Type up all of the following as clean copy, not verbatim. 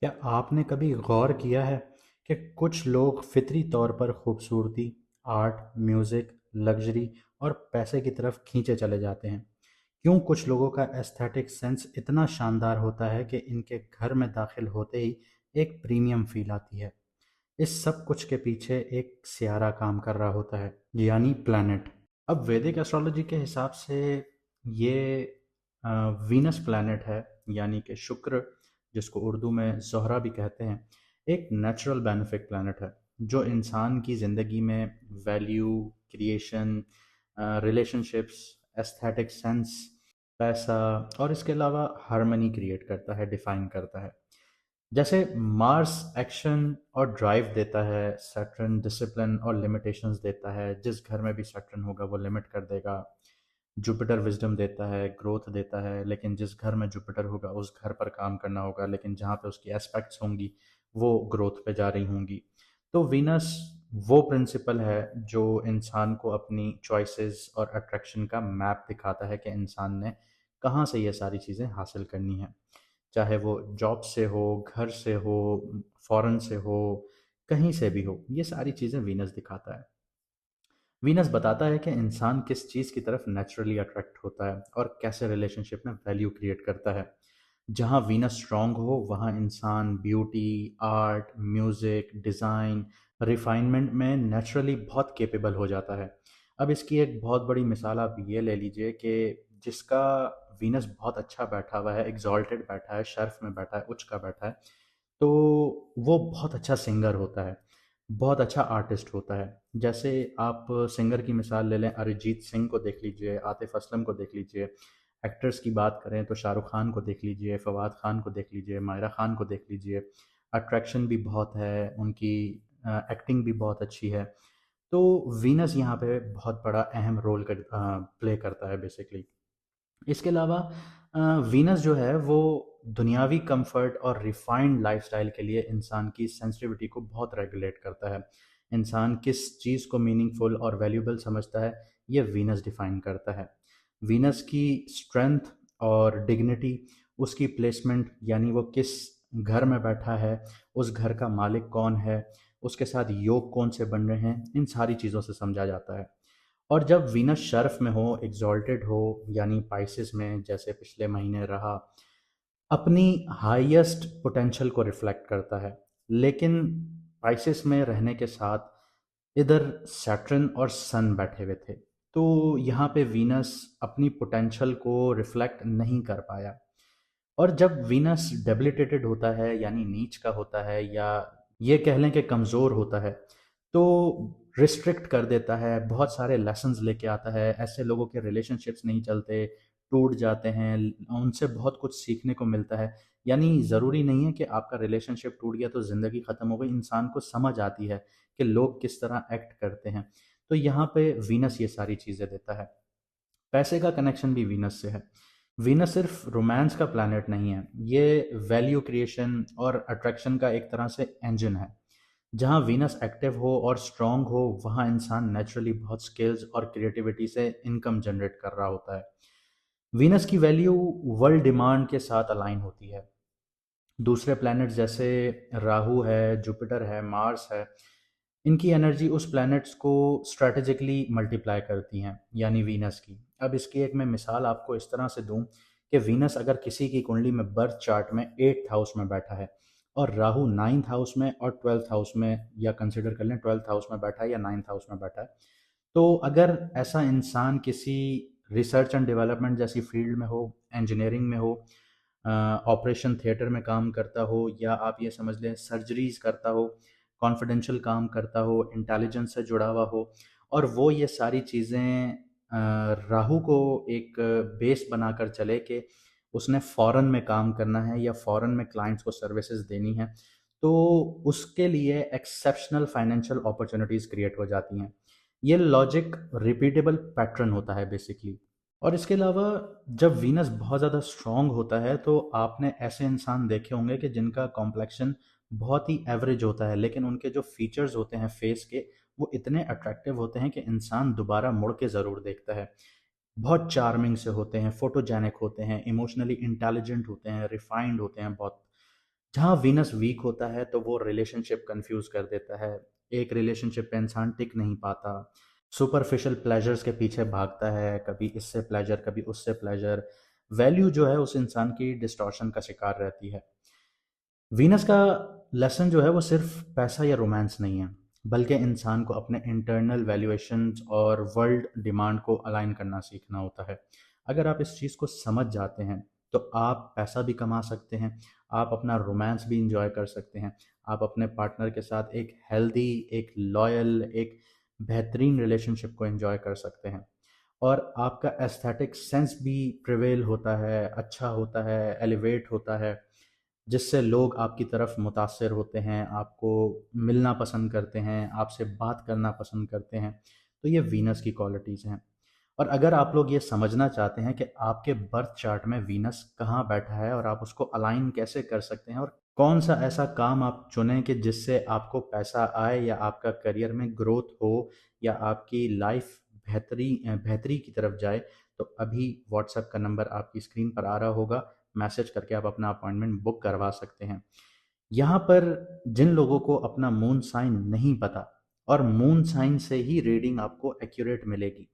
क्या आपने कभी गौर किया है कि कुछ लोग फितरी तौर पर खूबसूरती, आर्ट, म्यूज़िक, लग्जरी और पैसे की तरफ खींचे चले जाते हैं? क्यों कुछ लोगों का एस्थेटिक सेंस इतना शानदार होता है कि इनके घर में दाखिल होते ही एक प्रीमियम फील आती है? इस सब कुछ के पीछे एक सियारा काम कर रहा होता है, यानी प्लैनेट। अब वैदिक एस्ट्रोलॉजी के हिसाब से ये वीनस प्लैनेट है, यानी कि शुक्र, जिसको उर्दू में ज़ोहरा भी कहते हैं, एक नेचुरल बेनिफिक प्लैनेट है जो इंसान की ज़िंदगी में value, creation, relationships, aesthetic sense, पैसा और इसके अलावा हार्मनी क्रिएट करता है, डिफाइन करता है। जैसे मार्स एक्शन और ड्राइव देता है, सैटर्न डिसिप्लिन और लिमिटेशंस देता है, जिस घर में भी सैटर्न होगा वो लिमिट कर देगा। जुपिटर विजडम देता है, ग्रोथ देता है, लेकिन जिस घर में जुपिटर होगा उस घर पर काम करना होगा, लेकिन जहाँ पे उसकी एस्पेक्ट्स होंगी वो ग्रोथ पे जा रही होंगी। तो वीनस वो प्रिंसिपल है जो इंसान को अपनी चॉइसेस और अट्रैक्शन का मैप दिखाता है कि इंसान ने कहाँ से ये सारी चीज़ें हासिल करनी है, चाहे वो जॉब से हो, घर से हो, फॉरेन से हो, कहीं से भी हो, ये सारी चीज़ें वीनस दिखाता है। वीनस बताता है कि इंसान किस चीज़ की तरफ नेचुरली अट्रैक्ट होता है और कैसे रिलेशनशिप में वैल्यू क्रिएट करता है। जहाँ वीनस स्ट्रांग हो वहाँ इंसान beauty, art, music, design, refinement में नेचुरली बहुत कैपेबल हो जाता है। अब इसकी एक बहुत बड़ी मिसाल आप ये ले लीजिए कि जिसका वीनस बहुत अच्छा बैठा हुआ है, एग्जॉल्टेड बैठा है, शर्फ में बैठा है, उच्च का बैठा है, तो वो बहुत अच्छा सिंगर होता है, बहुत अच्छा आर्टिस्ट होता है। जैसे आप सिंगर की मिसाल ले लें, अरिजीत सिंह को देख लीजिए, आतिफ असलम को देख लीजिए। एक्टर्स की बात करें तो शाहरुख खान को देख लीजिए, फवाद खान को देख लीजिए, मायरा खान को देख लीजिए। अट्रैक्शन भी बहुत है, उनकी एक्टिंग भी बहुत अच्छी है। तो वीनस यहाँ पे बहुत बड़ा अहम रोल प्ले करता है बेसिकली। इसके अलावा वीनस जो है वो दुनियावी कंफर्ट और रिफाइंड लाइफस्टाइल के लिए इंसान की सेंसिटिविटी को बहुत रेगुलेट करता है। इंसान किस चीज़ को मीनिंगफुल और वैल्यूबल समझता है, ये वीनस डिफाइन करता है। वीनस की स्ट्रेंथ और डिग्निटी, उसकी प्लेसमेंट, यानी वो किस घर में बैठा है, उस घर का मालिक कौन है, उसके साथ योग कौन से बन रहे हैं, इन सारी चीज़ों से समझा जाता है। और जब वीनस शर्फ में हो, एग्जॉल्टेड हो, यानी पाइसेस में जैसे पिछले महीने रहा, अपनी हाईएस्ट पोटेंशियल को रिफ्लेक्ट करता है। लेकिन पाइसेस में रहने के साथ इधर सैटर्न और सन बैठे हुए थे, तो यहाँ पे वीनस अपनी पोटेंशियल को रिफ्लेक्ट नहीं कर पाया। और जब वीनस डेबिलिटेटेड होता है, यानी नीच का होता है, या ये कह लें कि कमज़ोर होता है, तो रिस्ट्रिक्ट कर देता है, बहुत सारे लेसन्स लेके आता है। ऐसे लोगों के रिलेशनशिप्स नहीं चलते, टूट जाते हैं, उनसे बहुत कुछ सीखने को मिलता है। यानी ज़रूरी नहीं है कि आपका रिलेशनशिप टूट गया तो ज़िंदगी ख़त्म हो गई, इंसान को समझ आती है कि लोग किस तरह एक्ट करते हैं। तो यहाँ पे वीनस ये सारी चीज़ें देता है। पैसे का कनेक्शन भी वीनस से है। वीनस सिर्फ रोमांस का प्लैनेट नहीं है, ये वैल्यू क्रिएशन और अट्रैक्शन का एक तरह से इंजन है। जहाँ वीनस एक्टिव हो और स्ट्रांग हो वहाँ इंसान नेचुरली बहुत स्किल्स और क्रिएटिविटी से इनकम जनरेट कर रहा होता है। वीनस की वैल्यू वर्ल्ड डिमांड के साथ अलाइन होती है। दूसरे प्लैनेट्स जैसे राहु है, जुपिटर है, मार्स है, इनकी एनर्जी उस प्लैनेट्स को स्ट्रैटेजिकली मल्टीप्लाई करती हैं, यानी वीनस की। अब इसकी एक मैं मिसाल आपको इस तरह से दूं कि वीनस अगर किसी की कुंडली में बर्थ चार्ट में 8th हाउस में बैठा है और राहु 9th हाउस में और 12th हाउस में, या कंसिडर कर लें 12th हाउस में बैठा है या 9th हाउस में बैठा है, तो अगर ऐसा इंसान किसी रिसर्च एंड डेवलपमेंट जैसी फील्ड में हो, इंजीनियरिंग में हो, ऑपरेशन थिएटर में काम करता हो, या आप ये समझ लें सर्जरीज करता हो, कॉन्फिडेंशियल काम करता हो, इंटेलिजेंस से जुड़ा हुआ हो, और वो ये सारी चीज़ें राहु को एक बेस बनाकर चले कि उसने फॉरेन में काम करना है या फॉरेन में क्लाइंट्स को सर्विसेज देनी है, तो उसके लिए एक्सेप्शनल फाइनेंशियल अपॉर्चुनिटीज़ क्रिएट हो जाती हैं। ये लॉजिक रिपीटेबल पैटर्न होता है बेसिकली। और इसके अलावा जब वीनस बहुत ज़्यादा स्ट्रांग होता है तो आपने ऐसे इंसान देखे होंगे कि जिनका कॉम्प्लेक्शन बहुत ही एवरेज होता है, लेकिन उनके जो फीचर्स होते हैं फेस के, वो इतने अट्रैक्टिव होते हैं कि इंसान दोबारा मुड़ के ज़रूर देखता है। बहुत चार्मिंग से होते हैं, फोटोजेनिक होते हैं, इमोशनली इंटेलिजेंट होते हैं, रिफाइंड होते हैं बहुत। जहाँ वीनस वीक होता है तो वो रिलेशनशिप कंफ्यूज कर देता है। एक रिलेशनशिप पे इंसान टिक नहीं पाता, सुपरफिशियल प्लेजर्स के पीछे भागता है, कभी इससे प्लेजर कभी उससे प्लेजर। वैल्यू जो है उस इंसान की डिस्टॉर्शन का शिकार रहती है। वीनस का लेसन जो है वो सिर्फ पैसा या रोमांस नहीं है, बल्कि इंसान को अपने इंटरनल वैल्यूएशंस और वर्ल्ड डिमांड को अलाइन करना सीखना होता है। अगर आप इस चीज़ को समझ जाते हैं तो आप पैसा भी कमा सकते हैं, आप अपना रोमांस भी इंजॉय कर सकते हैं, आप अपने पार्टनर के साथ एक हेल्दी, एक लॉयल, एक बेहतरीन रिलेशनशिप को एंजॉय कर सकते हैं। और आपका एस्थेटिक सेंस भी प्रिवेल होता है, अच्छा होता है, एलिवेट होता है, जिससे लोग आपकी तरफ मुतासर होते हैं, आपको मिलना पसंद करते हैं, आपसे बात करना पसंद करते हैं। तो ये वीनस की क्वालिटीज़ हैं। और अगर आप लोग ये समझना चाहते हैं कि आपके बर्थ चार्ट में वीनस कहाँ बैठा है और आप उसको अलाइन कैसे कर सकते हैं, और कौन सा ऐसा काम आप चुनें कि जिससे आपको पैसा आए या आपका करियर में ग्रोथ हो या आपकी लाइफ बेहतरी की तरफ जाए, तो अभी व्हाट्सएप का नंबर आपकी स्क्रीन पर आ रहा होगा, मैसेज करके आप अपना अपॉइंटमेंट बुक करवा सकते हैं। यहाँ पर जिन लोगों को अपना मून साइन नहीं पता, और मून साइन से ही रीडिंग आपको एक्यूरेट मिलेगी,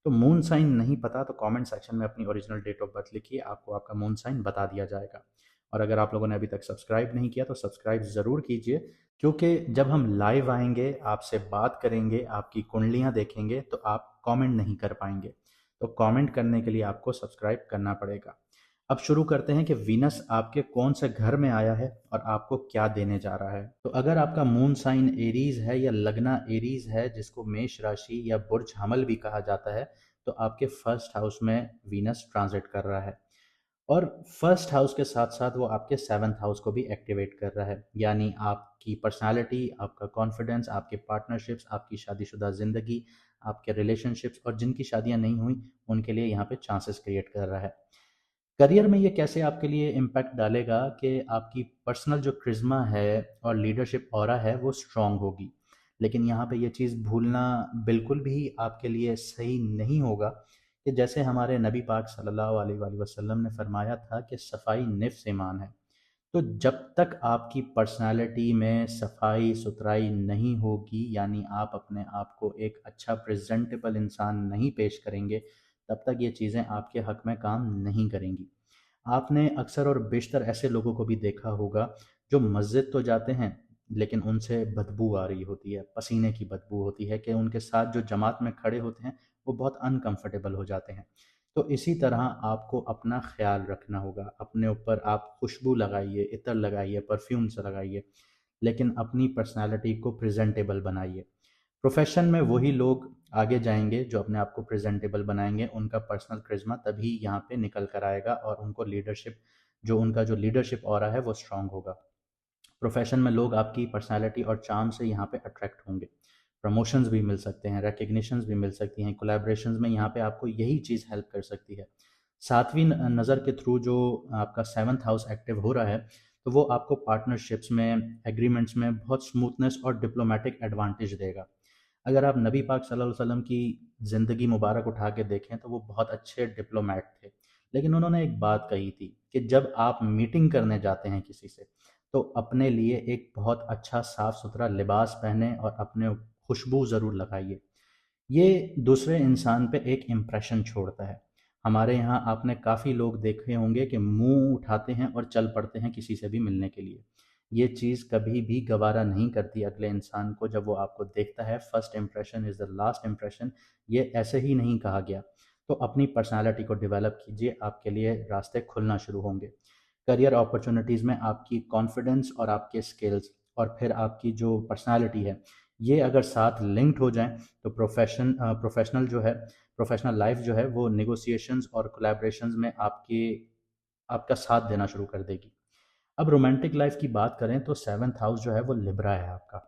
तो मून साइन नहीं पता तो कमेंट सेक्शन में अपनी ओरिजिनल डेट ऑफ बर्थ लिखिए, आपको आपका मून साइन बता दिया जाएगा। और अगर आप लोगों ने अभी तक सब्सक्राइब नहीं किया तो सब्सक्राइब ज़रूर कीजिए, क्योंकि जब हम लाइव आएंगे, आपसे बात करेंगे, आपकी कुंडलियाँ देखेंगे, तो आप कमेंट नहीं कर पाएंगे। तो कमेंट करने के लिए आपको सब्सक्राइब करना पड़ेगा। अब शुरू करते हैं कि वीनस आपके कौन से घर में आया है और आपको क्या देने जा रहा है। तो अगर आपका मून साइन एरीज है या लगना एरीज है, जिसको मेष राशि या बुर्ज हमल भी कहा जाता है, तो आपके फर्स्ट हाउस में वीनस ट्रांजिट कर रहा है। और फर्स्ट हाउस के साथ साथ वो आपके सेवन्थ हाउस को भी एक्टिवेट कर रहा है, यानी आपकी पर्सनालिटी, आपका कॉन्फिडेंस, आपके पार्टनरशिप्स, आपकी शादीशुदा ज़िंदगी, आपके रिलेशनशिप्स, और जिनकी शादियां नहीं हुई उनके लिए यहाँ पे चांसेस क्रिएट कर रहा है। करियर में ये कैसे आपके लिए इम्पैक्ट डालेगा कि आपकी पर्सनल जो क्रिज्मा है और लीडरशिप ऑरा है वो स्ट्रांग होगी। लेकिन यहाँ पे ये चीज़ भूलना बिल्कुल भी आपके लिए सही नहीं होगा कि जैसे हमारे नबी पाक सल्लल्लाहु अलैहि वसल्लम ने फरमाया था कि सफाई निफ्स ईमान है। तो जब तक आपकी पर्सनालिटी में सफाई सुथराई नहीं होगी, यानी आप अपने आप को एक अच्छा प्रेजेंटेबल इंसान नहीं पेश करेंगे, तब तक ये चीज़ें आपके हक में काम नहीं करेंगी। आपने अक्सर और बेशतर ऐसे लोगों को भी देखा होगा जो मस्जिद तो जाते हैं, लेकिन उनसे बदबू आ रही होती है, पसीने की बदबू होती है, कि उनके साथ जो जमात में खड़े होते हैं वो बहुत अनकंफर्टेबल हो जाते हैं। तो इसी तरह आपको अपना ख्याल रखना होगा, अपने ऊपर आप खुशबू लगाइए, इत्र लगाइए, परफ्यूम से लगाइए, लेकिन अपनी पर्सनैलिटी को प्रेजेंटेबल बनाइए। प्रोफेशन में वही लोग आगे जाएंगे जो अपने आप को प्रेजेंटेबल बनाएंगे, उनका पर्सनल करिश्मा तभी यहाँ पे निकल कर आएगा और उनको लीडरशिप, जो उनका जो लीडरशिप ऑरा है वो स्ट्रांग होगा। प्रोफेशन में लोग आपकी पर्सनालिटी और चार्म से यहाँ पे अट्रैक्ट होंगे। प्रमोशंस भी मिल सकते हैं, रिकग्निशंस भी मिल सकती हैं, कोलैबोरेशंस में यहाँ पे आपको यही चीज़ हेल्प कर सकती है। सातवीं नज़र के थ्रू जो आपका सेवन्थ हाउस एक्टिव हो रहा है, तो वो आपको पार्टनरशिप्स में, एग्रीमेंट्स में बहुत स्मूथनेस और डिप्लोमेटिक एडवांटेज देगा। अगर आप नबी पाक सल्लल्लाहु अलैहि वसल्लम की ज़िंदगी मुबारक उठा के देखें तो वो बहुत अच्छे डिप्लोमेट थे। लेकिन उन्होंने एक बात कही थी कि जब आप मीटिंग करने जाते हैं किसी से, तो अपने लिए एक बहुत अच्छा साफ सुथरा लिबास पहने और अपने खुशबू ज़रूर लगाइए। ये दूसरे इंसान पे एक इम्प्रेशन छोड़ता है। हमारे यहाँ आपने काफ़ी लोग देखे होंगे कि मुंह उठाते हैं और चल पड़ते हैं किसी से भी मिलने के लिए। ये चीज़ कभी भी गवारा नहीं करती अगले इंसान को जब वो आपको देखता है। First impression is the last impression, ये ऐसे ही नहीं कहा गया। तो अपनी पर्सनालिटी को डेवलप कीजिए, आपके लिए रास्ते खुलना शुरू होंगे। करियर अपॉर्चुनिटीज़ में आपकी कॉन्फिडेंस और आपके स्किल्स और फिर आपकी जो पर्सनालिटी है, ये अगर साथ लिंक्ड हो जाएं, तो प्रोफेशनल लाइफ जो है वो निगोसिएशंस और कोलैबोरेशंस में आपका साथ देना शुरू कर देगी। अब रोमांटिक लाइफ की बात करें तो सेवन्थ हाउस जो है वो लिब्रा है आपका,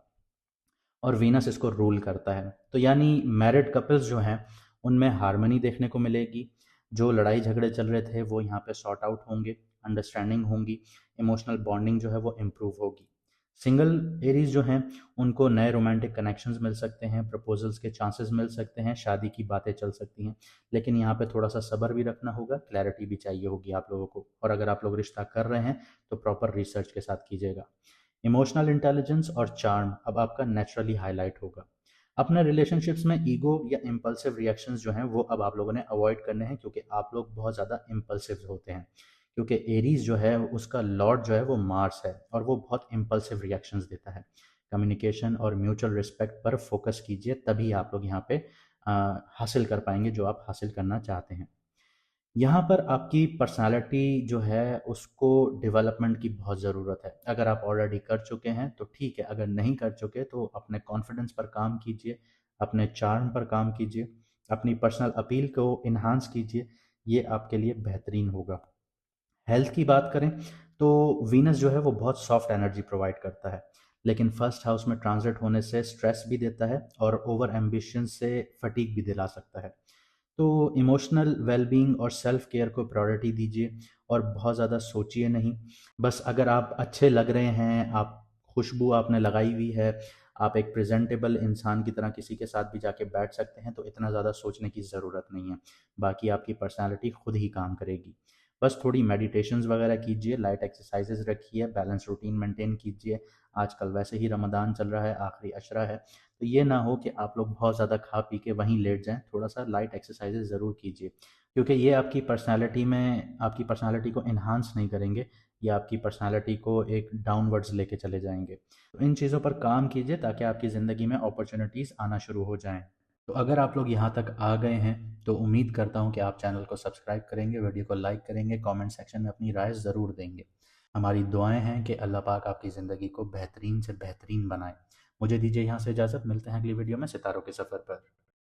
और वीनस इसको रूल करता है। तो यानी मैरिड कपल्स जो हैं उनमें हार्मनी देखने को मिलेगी। जो लड़ाई झगड़े चल रहे थे वो यहाँ पे सॉर्ट आउट होंगे, अंडरस्टैंडिंग होंगी, इमोशनल बॉन्डिंग जो है वो इम्प्रूव होगी। सिंगल एरीज जो हैं उनको नए रोमांटिक कनेक्शंस मिल सकते हैं, प्रपोजल्स के चांसेस मिल सकते हैं, शादी की बातें चल सकती हैं। लेकिन यहाँ पे थोड़ा सा सब्र भी रखना होगा, क्लैरिटी भी चाहिए होगी आप लोगों को। और अगर आप लोग रिश्ता कर रहे हैं तो प्रॉपर रिसर्च के साथ कीजिएगा। इमोशनल इंटेलिजेंस और चार्म अब आपका नेचुरली हाईलाइट होगा। अपने रिलेशनशिप्स में ईगो या इम्पल्सिव रिएक्शंस जो हैं वो अब आप लोगों ने अवॉइड करने हैं, क्योंकि आप लोग बहुत ज़्यादा इम्पल्सिव होते हैं। क्योंकि एरीज जो है उसका लॉर्ड जो है वो मार्स है और वो बहुत इम्पल्सिव रिएक्शंस देता है। कम्युनिकेशन और म्यूचुअल रिस्पेक्ट पर फोकस कीजिए, तभी आप लोग यहाँ पे हासिल कर पाएंगे जो आप हासिल करना चाहते हैं। यहाँ पर आपकी पर्सनालिटी जो है उसको डेवलपमेंट की बहुत ज़रूरत है। अगर आप ऑलरेडी कर चुके हैं तो ठीक है, अगर नहीं कर चुके तो अपने कॉन्फिडेंस पर काम कीजिए, अपने चार्म पर काम कीजिए, अपनी पर्सनल अपील को इन्हांस कीजिए। ये आपके लिए बेहतरीन होगा। हेल्थ की बात करें तो वीनस जो है वो बहुत सॉफ्ट एनर्जी प्रोवाइड करता है, लेकिन फर्स्ट हाउस में ट्रांजिट होने से स्ट्रेस भी देता है और ओवर एम्बिशन से फटीग भी दिला सकता है। तो इमोशनल वेलबींग और सेल्फ केयर को प्रायोरिटी दीजिए और बहुत ज़्यादा सोचिए नहीं। बस अगर आप अच्छे लग रहे हैं, आप खुशबू आपने लगाई हुई है, आप एक प्रेजेंटेबल इंसान की तरह किसी के साथ भी जाके बैठ सकते हैं, तो इतना ज़्यादा सोचने की ज़रूरत नहीं है। बाकी आपकी पर्सनालिटी खुद ही काम करेगी। बस थोड़ी मेडिटेशंस वगैरह कीजिए, लाइट एक्सरसाइजेज रखिए, बैलेंस रूटीन मेंटेन कीजिए। आजकल वैसे ही रमदान चल रहा है, आखिरी अशरा है, तो ये ना हो कि आप लोग बहुत ज़्यादा खा पी के वहीं लेट जाएं। थोड़ा सा लाइट एक्सरसाइजेज ज़रूर कीजिए, क्योंकि ये आपकी पर्सनालिटी को इन्हांस नहीं करेंगे, ये आपकी पर्सनालिटी को एक डाउनवर्ड्स लेके चले जाएंगे। तो इन चीज़ों पर काम कीजिए ताकि आपकी ज़िंदगी में अपॉर्चुनिटीज़ आना शुरू हो जाएं। तो अगर आप लोग यहाँ तक आ गए हैं तो उम्मीद करता हूँ कि आप चैनल को सब्सक्राइब करेंगे, वीडियो को लाइक करेंगे, कमेंट सेक्शन में अपनी राय ज़रूर देंगे। हमारी दुआएं हैं कि अल्लाह पाक आपकी ज़िंदगी को बेहतरीन से बेहतरीन बनाए। मुझे दीजिए यहाँ से इजाज़त, मिलते हैं अगली वीडियो में सितारों के सफ़र पर।